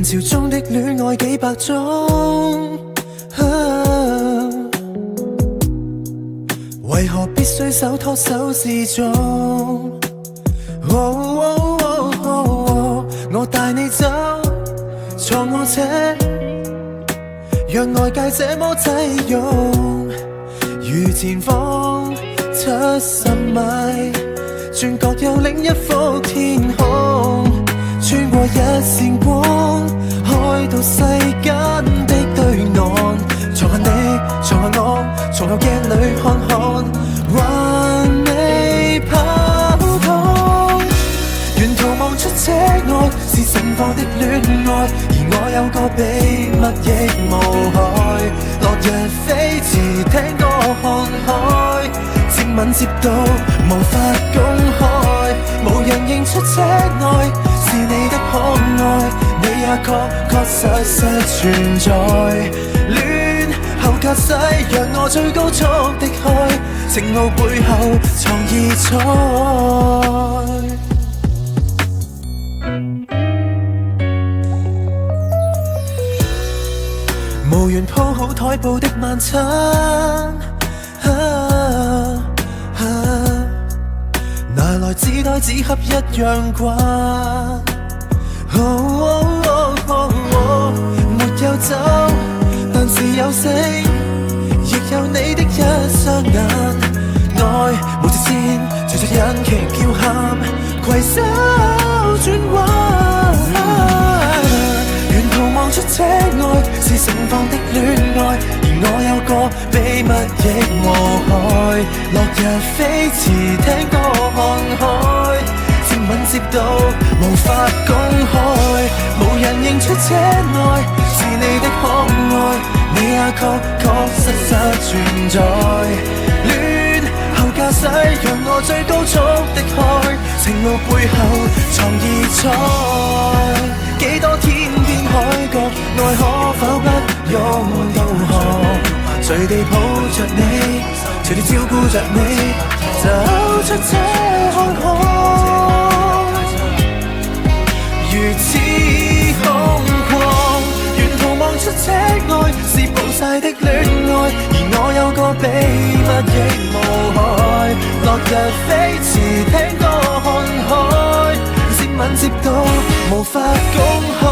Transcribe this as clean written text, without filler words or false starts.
潮中的戀愛幾百種，為何必須手拖手示眾？我帶你走，坐我車，讓外界這麼擠擁，如前方70米，轉角有另一幅天空，穿過一線光，開到世間的對岸，坐下你，坐下我，從後鏡裏看看，還未跑通，沿途望出車外是盛放的戀愛，而我有個秘密亦無害，落日飛馳聽歌看海，接吻接到無法公開，無人認出車內是你的可愛，你也確實存在，戀後駕駛讓我最高速的開，情路背後藏異彩，無緣鋪好台布的晚餐，拿來紙袋紙盒一樣慣，沒有酒，但是有星，亦有你的一雙眼，愛無直線，隨着引擎叫喊，攜手轉彎，沿途望出車外是盛放的戀愛，而我有個秘密亦無害，落日飛馳聽歌看海，接吻接到無法公開，無人認出車內是你的可愛，你也確實存在，戀後駕駛讓我最高速的開，情路背後藏異彩，幾多天邊海角，愛可否不用導航，隨地抱着你，隨地照顧着你，走出車看看，如此空曠，沿途望出車外是暴曬的戀愛，而我有個秘密亦無害，落日飛馳聽歌看海，接吻接到無法公開。